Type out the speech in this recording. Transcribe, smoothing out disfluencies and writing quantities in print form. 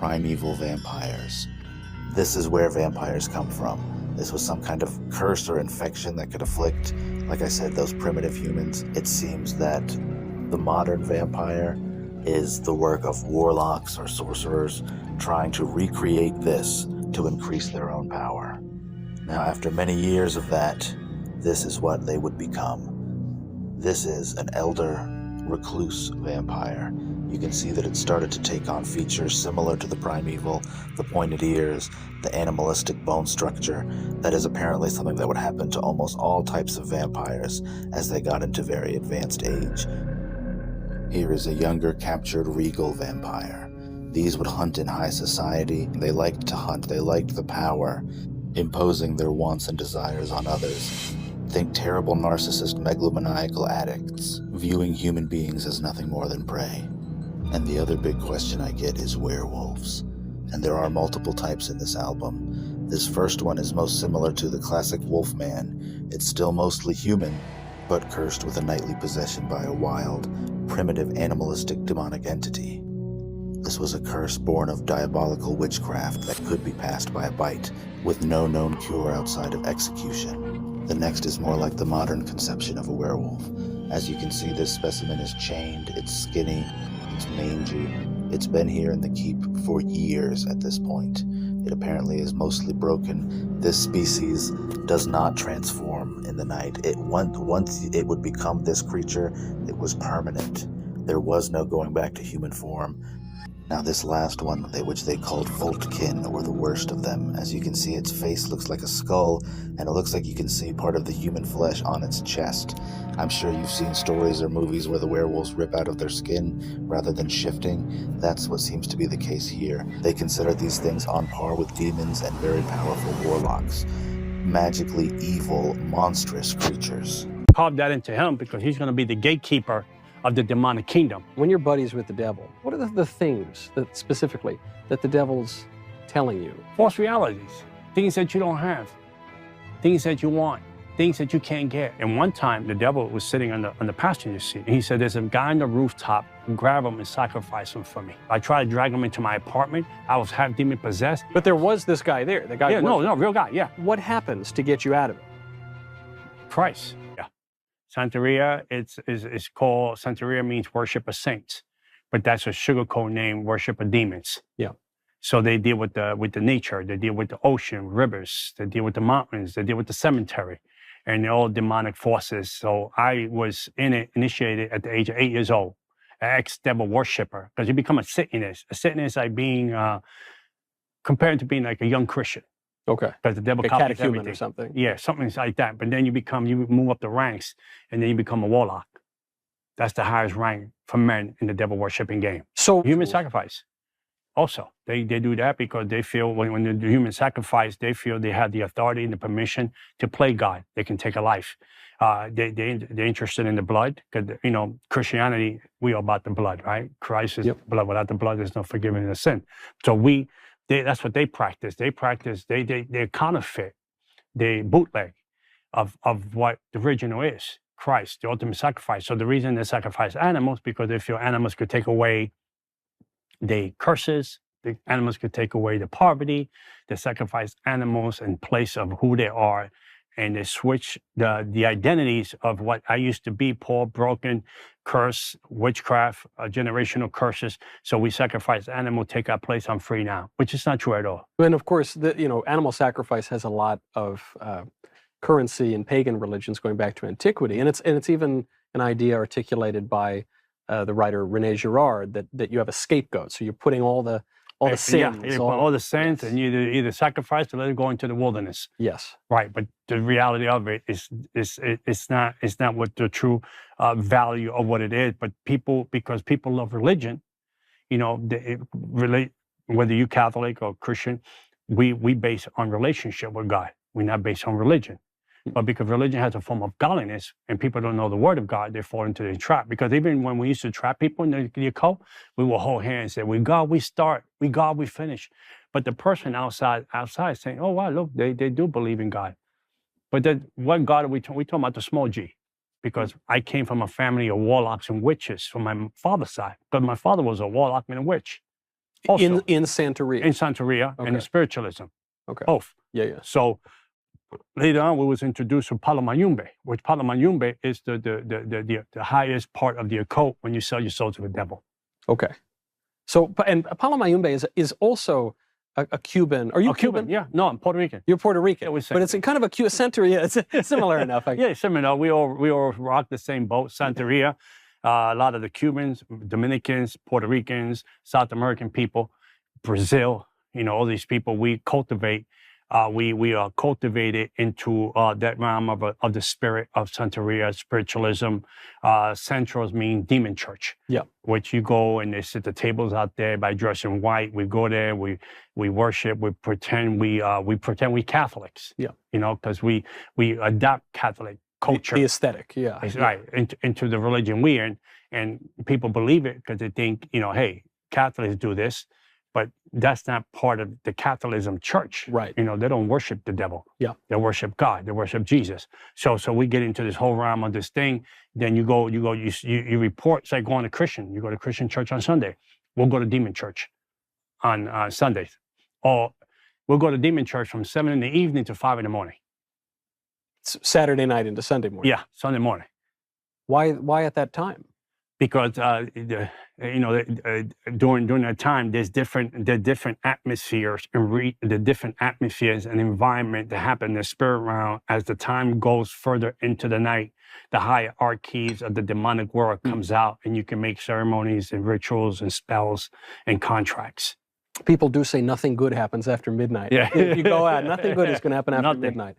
primeval vampires. This is where vampires come from. This was some kind of curse or infection that could afflict, like I said, those primitive humans. It seems that the modern vampire is the work of warlocks or sorcerers trying to recreate this to increase their own power. Now, after many years of that, this is what they would become. This is an elder, recluse vampire. You can see that it started to take on features similar to the primeval, the pointed ears, the animalistic bone structure. That is apparently something that would happen to almost all types of vampires as they got into very advanced age. Here is a younger, captured regal vampire. These would hunt in high society. They liked to hunt. They liked the power, imposing their wants and desires on others. Think terrible narcissist megalomaniacal addicts, viewing human beings as nothing more than prey. And the other big question I get is werewolves. And there are multiple types in this album. This first one is most similar to the classic Wolfman. It's still mostly human, but cursed with a nightly possession by a wild, primitive, animalistic demonic entity. This was a curse born of diabolical witchcraft that could be passed by a bite, with no known cure outside of execution. The next is more like the modern conception of a werewolf. As you can see, this specimen is chained, it's skinny, it's mangy. It's been here in the keep for years at this point. It apparently is mostly broken. This species does not transform in the night. Once it would become this creature, it was permanent. There was no going back to human form. Now this last one, which they called Voltkin, were the worst of them. As you can see, its face looks like a skull, and it looks like you can see part of the human flesh on its chest. I'm sure you've seen stories or movies where the werewolves rip out of their skin rather than shifting. That's what seems to be the case here. They consider these things on par with demons and very powerful warlocks. Magically evil, monstrous creatures. Carve that into him because he's going to be the gatekeeper of the demonic kingdom. When you're buddies with the devil, what are the things that specifically that the devil's telling you? False realities, things that you don't have, things that you want, things that you can't get. And one time, the devil was sitting on the passenger seat, and he said, "There's a guy on the rooftop. Grab him and sacrifice him for me." I tried to drag him into my apartment. I was half demon possessed. But there was this guy there. The guy. Yeah, no, real guy. Yeah. What happens to get you out of it? Christ. Yeah. Santeria, it's called, Santeria means worship of saints, but that's a sugarcoat name, worship of demons. Yeah. So they deal with the nature, they deal with the ocean, rivers, they deal with the mountains, they deal with the cemetery, and they're all demonic forces. So I was initiated at the age of 8 years old, an ex-devil worshiper, because you become a Satanist. A Satanist is like being, compared to being like a young Christian. Okay. Because the devil a copies catechumen everything. or something. Yeah, something like that. But then you move up the ranks, and then you become a warlock. That's the highest rank for men in the devil worshiping game. So human sacrifice. Also, they do that because they feel when they do human sacrifice, they feel they have the authority and the permission to play God. They can take a life. They're interested in the blood because, Christianity, we are about the blood, right? Christ is blood. Without the blood, there's no forgiveness of sin. So that's what they practice. They counterfeit, they bootleg of what the original is, Christ, the ultimate sacrifice. So the reason they sacrifice animals, because they feel animals could take away the curses, the animals could take away the poverty. They sacrifice animals in place of who they are, and they switch the identities of what I used to be, poor, broken, curse, witchcraft, generational curses. So we sacrifice animal, take our place, I'm free now, which is not true at all. And of course, animal sacrifice has a lot of currency in pagan religions going back to antiquity, and it's even an idea articulated by the writer René Girard that you have a scapegoat. So you're putting all the sins. Yeah, all the sins, and you either sacrifice or let it go into the wilderness. Yes. Right, but the reality of it is it's not what the true value of what it is. But because people love religion, whether you Catholic or Christian, we base on relationship with God. We're not based on religion. But because religion has a form of godliness and people don't know the word of God, they fall into the trap. Because even when we used to trap people in the occult, we will hold hands and say, "We God, we start. We God, we finish." But the person outside saying, "Oh, wow, look, they do believe in God." But then what God are we talking? We're talking about the small g. Because I came from a family of warlocks and witches from my father's side. But my father was a warlock and a witch. Also, in Santeria. in Santeria and in Okay. spiritualism, Okay. both. Yeah. So later on, we was introduced to Palo Mayumbe, which Palo Mayumbe is the highest part of the occult when you sell your soul to the devil. Okay. So, and Palo Mayumbe is also a Cuban. Are you Cuban? Yeah. No, I'm Puerto Rican. You're Puerto Rican. Yeah, we're but it's in kind of a Santeria. It's similar enough. Yeah, similar. We all rock the same boat, Santeria. A lot of the Cubans, Dominicans, Puerto Ricans, South American people, Brazil, all these people we cultivate. We are cultivated into that realm of the spirit of Santeria, spiritualism. Centros mean demon church. Yeah. Which you go and they sit the tables out there by dressing white. We go there, we worship, we pretend we Catholics. Yeah. Because we adopt Catholic culture. The aesthetic, yeah. Right, into the religion we are, and people believe it because they think, hey, Catholics do this. But that's not part of the Catholicism church. Right. They don't worship the devil. Yeah. They worship God. They worship Jesus. So we get into this whole realm of this thing. Then you report. It's like going to Christian. You go to Christian church on Sunday. We'll go to demon church on Sundays. Or we'll go to demon church from 7 in the evening to 5 in the morning. Saturday night into Sunday morning. Yeah, Sunday morning. Why at that time? Because during that time, there's different atmospheres and the different atmospheres and environment that happen in the spirit realm as the time goes further into the night. The hierarchies of the demonic world comes out, and you can make ceremonies and rituals and spells and contracts. People do say nothing good happens after midnight. Yeah. If you go out, nothing good is going to happen after midnight.